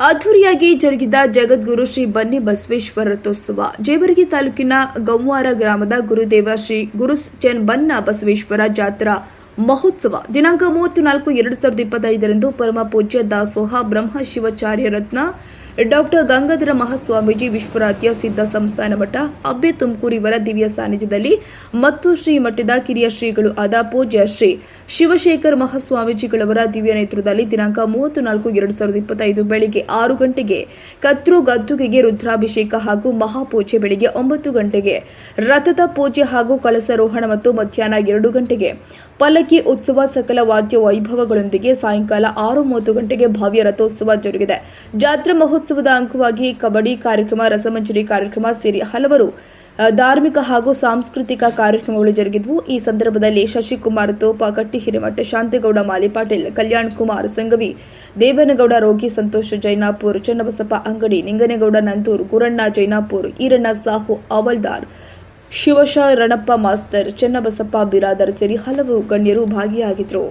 ಅದ್ದೂರಿಯಾಗಿ ಜರುಗಿದ ಜಗದ್ಗುರು ಶ್ರೀ ಬನ್ನಿ ಬಸವೇಶ್ವರ ರಥೋತ್ಸವ ಜೇವರ್ಗಿ ತಾಲೂಕಿನ ಗೌವಾರ ಗ್ರಾಮದ ಗುರುದೇವ ಶ್ರೀ ಗುರು ಬನ್ನ ಬಸವೇಶ್ವರ ಜಾತ್ರಾ ಮಹೋತ್ಸವ ದಿನಾಂಕ 34/2025 ಪರಮ ಪೂಜ್ಯ ದಾಸೋಹ ಬ್ರಹ್ಮ ಶಿವಾಚಾರ್ಯ ರತ್ನ ಡಾಕ್ಟರ್ ಗಂಗಾಧರ ಮಹಾಸ್ವಾಮೀಜಿ ವಿಶ್ವರಾಧ್ಯ ಸಿದ್ಧ ಸಂಸ್ಥಾನ ಮಠ ಅಬ್ಬೆ ತುಮಕೂರು ಇವರ ದಿವ್ಯ ಸಾನ್ನಿಧ್ಯದಲ್ಲಿ ಮತ್ತು ಶ್ರೀ ಮಠದ ಕಿರಿಯ ಶ್ರೀಗಳು ಆದ ಪೂಜ್ಯ ಶ್ರೀ ಶಿವಶೇಖರ್ ಮಹಾಸ್ವಾಮೀಜಿಗಳವರ ದಿವ್ಯ ನೇತೃತ್ವದಲ್ಲಿ ದಿನಾಂಕ 34/2025 ಬೆಳಿಗ್ಗೆ 6 ಗಂಟೆಗೆ ಕತ್ರು ಗದ್ದುಗೆಗೆ ರುದ್ರಾಭಿಷೇಕ ಹಾಗೂ ಮಹಾಪೂಜೆ ಬೆಳಿಗ್ಗೆ 9 ಗಂಟೆಗೆ ರಥದ ಪೂಜೆ ಹಾಗೂ ಕಳಸಾರೋಹಣ ಮತ್ತು ಮಧ್ಯಾಹ್ನ 2 ಗಂಟೆಗೆ ಪಲ್ಲಕ್ಕಿ ಉತ್ಸವ ಸಕಲ ವಾದ್ಯ ವೈಭವಗಳೊಂದಿಗೆ ಸಾಯಂಕಾಲ 6:30 ಗಂಟೆಗೆ ಭವ್ಯ ರಥೋತ್ಸವ ಜರುಗಿದೆ. ಜಾತ್ರಾ ಮಹೋತ್ಸವದ ಅಂಗವಾಗಿ ಕಬಡ್ಡಿ ಕಾರ್ಯಕ್ರಮ, ರಸಮಂಜರಿ ಕಾರ್ಯಕ್ರಮ ಸೇರಿ ಹಲವಾರು ಧಾರ್ಮಿಕ ಹಾಗೂ ಸಾಂಸ್ಕೃತಿಕ ಕಾರ್ಯಕ್ರಮಗಳು ಜರುಗಿದವು. ಈ ಸಂದರ್ಭದಲ್ಲಿ ಶಶಿಕುಮಾರ್ ತೋಪ, ಕಟ್ಟಿ ಹಿರೇಮಠ, ಶಾಂತೇಗೌಡ ಮಾಲಿಪಾಟೀಲ್, ಕಲ್ಯಾಣ್ ಕುಮಾರ್ ಸಂಗವಿ, ದೇವನಗೌಡ ರೋಗಿ, ಸಂತೋಷ ಜೈನಾಪುರ್, ಚನ್ನಬಸಪ್ಪ ಅಂಗಡಿ, ನಿಂಗನಗೌಡ ನಂದೂರ್, ಗುರಣ್ಣ ಜೈನಾಪುರ್, ಈರಣ್ಣ ಸಾಹು ಅವಲ್ದಾರ್, ಶಿವಶ ರಣಪ್ಪ ಮಾಸ್ತರ್, ಚನ್ನಬಸಪ್ಪ ಬಿರಾದರ್ ಸೇರಿ ಹಲವು ಗಣ್ಯರು ಭಾಗಿಯಾಗಿದ್ದರು.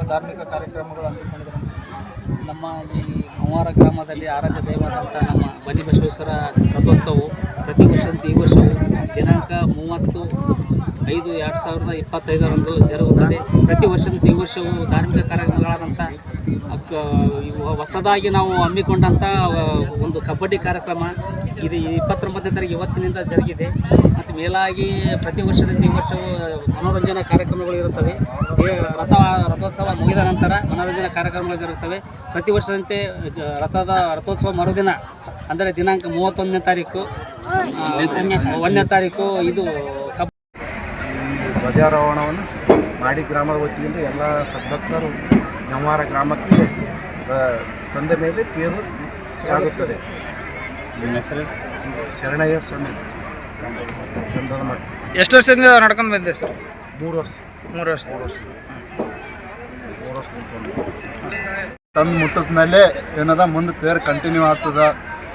ಧಾರ್ಮಿಕ ಕಾರ್ಯಕ್ರಮಗಳು ಹಮ್ಮಿಕೊಂಡಿದ್ದಾರೆ. ನಮ್ಮ ಈ ಗೌವಾರ ಗ್ರಾಮದಲ್ಲಿ ಆರಾಧ್ಯ ದೈವದಂಥ ನಮ್ಮ ಬನ್ನಿ ಬಸವೇಶ್ವರ ರಥೋತ್ಸವವು ಪ್ರತಿ ವರ್ಷದಂತೆ ಈ ವರ್ಷವು ದಿನಾಂಕ 30/5/2025 ಜರುಗುತ್ತದೆ. ಪ್ರತಿ ವರ್ಷದಂತೆ ಈ ವರ್ಷವು ಧಾರ್ಮಿಕ ಕಾರ್ಯಕ್ರಮಗಳಾದಂಥ ಹೊಸದಾಗಿ ನಾವು ಹಮ್ಮಿಕೊಂಡಂಥ ಒಂದು ಕಬಡ್ಡಿ ಕಾರ್ಯಕ್ರಮ ಇದು 29ನೇ ತಾರೀಕು ಇವತ್ತಿನಿಂದ ಜರುಗಿದೆ. ಮತ್ತು ಮೇಲಾಗಿ ಪ್ರತಿ ವರ್ಷದಂತೆ ಈ ವರ್ಷವು ಮನೋರಂಜನಾ ಕಾರ್ಯಕ್ರಮಗಳು ಇರುತ್ತವೆ. ರಥೋತ್ಸವ ಮುಗಿದ ನಂತರ ಮನೋರಂಜನಾ ಕಾರ್ಯಕ್ರಮಗಳು ಜರುಗುತ್ತವೆ. ಪ್ರತಿ ವರ್ಷದಂತೆ ರಥೋತ್ಸವ ಮರುದಿನ ಅಂದರೆ ದಿನಾಂಕ 31ನೇ ತಾರೀಕು 1ನೇ ತಾರೀಕು ಇದು ಧ್ವಜಾರೋಹಣವನ್ನು ಮಾಡಿ ಗ್ರಾಮದ ವತಿಯಿಂದ ಎಲ್ಲ ಸದ್ಭಕ್ತರು ಗೌವಾರ ಗ್ರಾಮಕ್ಕೆ ತಂದ ಮೇಲೆ ತೇರು ಸಾಗುತ್ತದೆ. ನಿಮ್ಮ ಹೆಸರು? ಶರಣಯ್ಯ ಸ್ವಾಮಿ ಗಂಧದ ಮಠ. ಎಷ್ಟು ವರ್ಷದಿಂದ ನಡ್ಕೊಂಡು ಬಂದಿದೆ ಸರ್? 3 ವರ್ಷ. 3 ವರ್ಷ ತಂದು ಮುಟ್ಟಿದ ಮೇಲೆ ಏನದ ಮುಂದೆ ತೇರು ಕಂಟಿನ್ಯೂ ಆಗ್ತದ.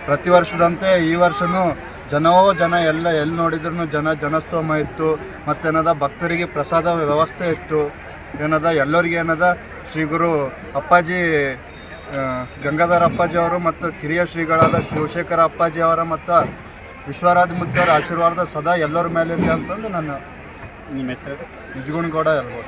ಪ್ರತಿ ವರ್ಷದಂತೆ ಈ ವರ್ಷವೂ ಜನ ಎಲ್ಲಿ ನೋಡಿದ್ರು ಜನಸ್ತೋಮ ಇತ್ತು. ಮತ್ತೇನದ ಭಕ್ತರಿಗೆ ಪ್ರಸಾದ ವ್ಯವಸ್ಥೆ ಇತ್ತು. ಏನದ ಎಲ್ಲರಿಗೆ ಏನದ ಶ್ರೀ ಗುರು ಅಪ್ಪಾಜಿ ಗಂಗಾಧರ ಅಪ್ಪಾಜಿ ಅವರು ಮತ್ತು ಕಿರಿಯ ಶ್ರೀಗಳಾದ ಶಿವಶೇಖರ ಅಪ್ಪಾಜಿ ಅವರ ಮತ್ತು ವಿಶ್ವರಾಧ್ಯ ಮುಖ್ಯರ ಆಶೀರ್ವಾದ ಸದಾ ಎಲ್ಲರ ಮೇಲೆ ಇರಲಿ ಅಂತಂದು ನನ್ನ ನಿಮ್ಮ ಹೆಸರು? ನಿಜಗುಣಗೌಡ ಎಲ್ಲರೂ.